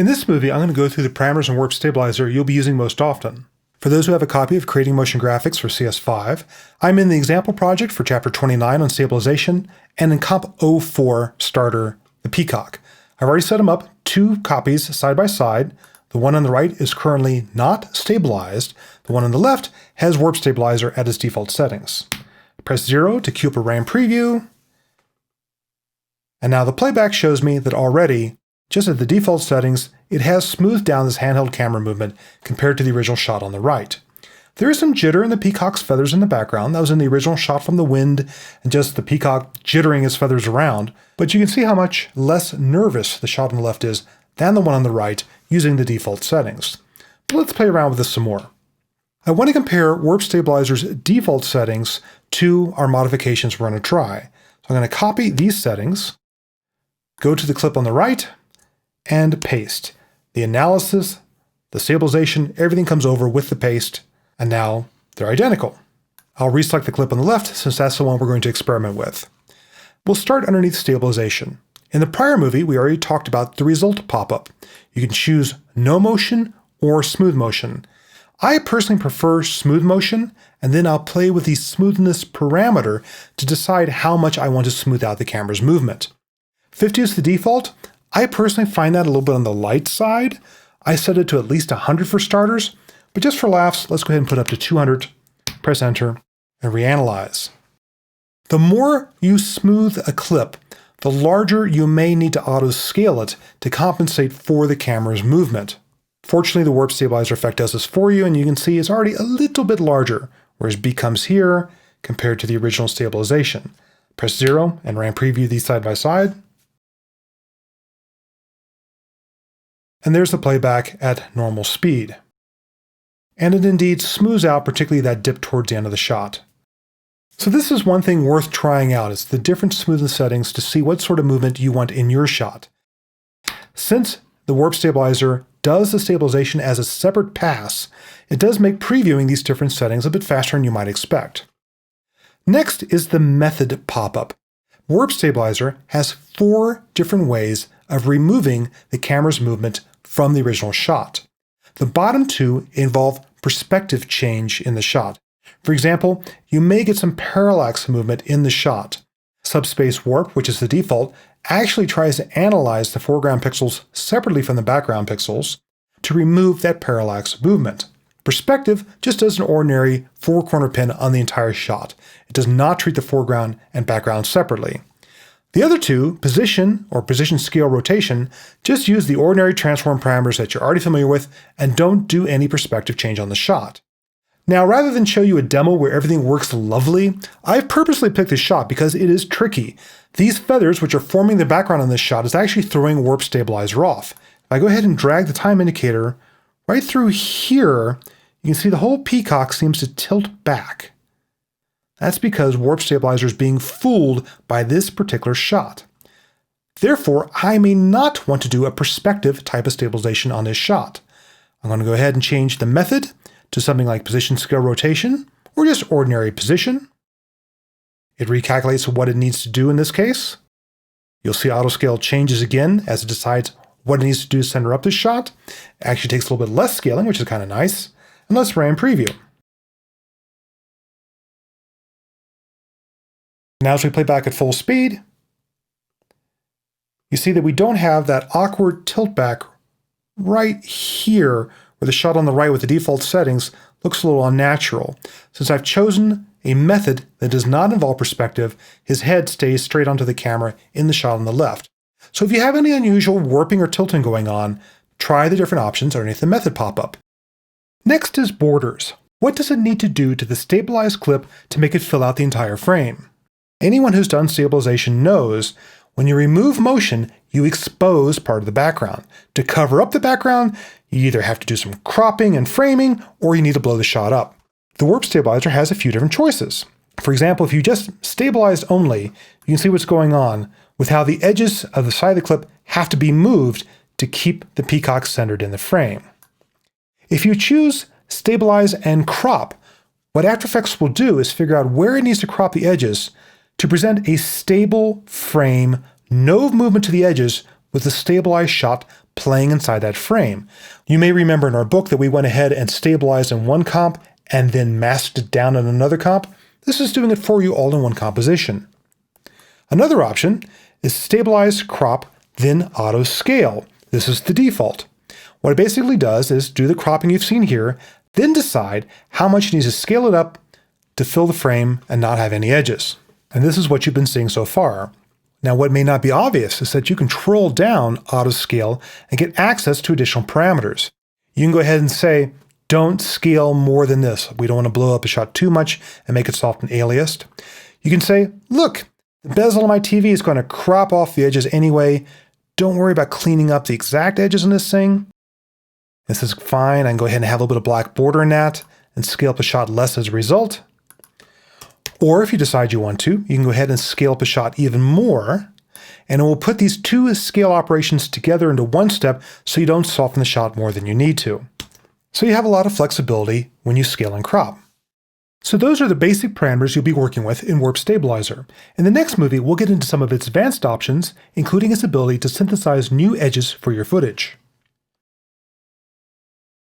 In this movie, I'm going to go through the parameters and warp stabilizer you'll be using most often. For those who have a copy of Creating Motion Graphics for CS5, I'm in the example project for Chapter 29 on stabilization and in Comp 04 starter, the Peacock. I've already set them up, 2 copies side by side. The one on the right is currently not stabilized. The one on the left has warp stabilizer at its default settings. Press 0 to queue up a RAM preview. And now the playback shows me that already, just at the default settings, it has smoothed down this handheld camera movement compared to the original shot on the right. There is some jitter in the peacock's feathers in the background. That was in the original shot from the wind and just the peacock jittering his feathers around. But you can see how much less nervous the shot on the left is than the one on the right using the default settings. But let's play around with this some more. I want to compare Warp Stabilizer's default settings to our modifications we're going to try. So I'm going to copy these settings, go to the clip on the right, and paste. The analysis, the stabilization, everything comes over with the paste, and now they're identical. I'll reselect the clip on the left since that's the one we're going to experiment with. We'll start underneath stabilization. In the prior movie, we already talked about the result pop-up. You can choose no motion or smooth motion. I personally prefer smooth motion, and then I'll play with the smoothness parameter to decide how much I want to smooth out the camera's movement. 50 is the default. I personally find that a little bit on the light side. I set it to at least 100 for starters, but just for laughs, let's go ahead and put up to 200, press enter, and reanalyze. The more you smooth a clip, the larger you may need to auto-scale it to compensate for the camera's movement. Fortunately, the warp stabilizer effect does this for you, and you can see it's already a little bit larger, whereas B comes here compared to the original stabilization. Press 0 and RAM preview these side by side. And there's the playback at normal speed. And it indeed smooths out particularly that dip towards the end of the shot. So this is one thing worth trying out, is the different smoothness settings to see what sort of movement you want in your shot. Since the warp stabilizer does the stabilization as a separate pass, it does make previewing these different settings a bit faster than you might expect. Next is the method pop-up. Warp stabilizer has 4 different ways of removing the camera's movement from the original shot. The bottom 2 involve perspective change in the shot. For example, you may get some parallax movement in the shot. Subspace warp, which is the default, actually tries to analyze the foreground pixels separately from the background pixels to remove that parallax movement. Perspective just does an ordinary 4-corner pin on the entire shot. It does not treat the foreground and background separately. The other 2, position or position scale rotation, just use the ordinary transform parameters that you're already familiar with and don't do any perspective change on the shot. Now, rather than show you a demo where everything works lovely, I've purposely picked this shot because it is tricky. These feathers, which are forming the background on this shot, is actually throwing warp stabilizer off. If I go ahead and drag the time indicator right through here, you can see the whole peacock seems to tilt back. That's because warp stabilizer is being fooled by this particular shot. Therefore, I may not want to do a perspective type of stabilization on this shot. I'm going to go ahead and change the method to something like position scale rotation, or just ordinary position. It recalculates what it needs to do in this case. You'll see auto scale changes again as it decides what it needs to do to center up this shot. It actually takes a little bit less scaling, which is kind of nice. And let's RAM preview. Now as we play back at full speed, you see that we don't have that awkward tilt back right here where the shot on the right with the default settings looks a little unnatural. Since I've chosen a method that does not involve perspective, his head stays straight onto the camera in the shot on the left. So if you have any unusual warping or tilting going on, try the different options underneath the method pop-up. Next is borders. What does it need to do to the stabilized clip to make it fill out the entire frame? Anyone who's done stabilization knows when you remove motion, you expose part of the background. To cover up the background, you either have to do some cropping and framing, or you need to blow the shot up. The warp stabilizer has a few different choices. For example, if you just stabilized only, you can see what's going on with how the edges of the side of the clip have to be moved to keep the peacock centered in the frame. If you choose stabilize and crop, what After Effects will do is figure out where it needs to crop the edges to present a stable frame, no movement to the edges with a stabilized shot playing inside that frame. You may remember in our book that we went ahead and stabilized in one comp and then masked it down in another comp. This is doing it for you all in one composition. Another option is stabilize, crop, then auto scale. This is the default. What it basically does is do the cropping you've seen here, then decide how much you need to scale it up to fill the frame and not have any edges. And this is what you've been seeing so far. Now, what may not be obvious is that you can scroll down auto scale and get access to additional parameters. You can go ahead and say, don't scale more than this. We don't want to blow up a shot too much and make it soft and aliased. You can say, look, the bezel on my TV is going to crop off the edges anyway. Don't worry about cleaning up the exact edges in this thing. This is fine. I can go ahead and have a little bit of black border in that and scale up a shot less as a result. Or if you decide you want to, you can go ahead and scale up a shot even more, and it will put these two scale operations together into one step so you don't soften the shot more than you need to. So you have a lot of flexibility when you scale and crop. So those are the basic parameters you'll be working with in Warp Stabilizer. In the next movie, we'll get into some of its advanced options, including its ability to synthesize new edges for your footage.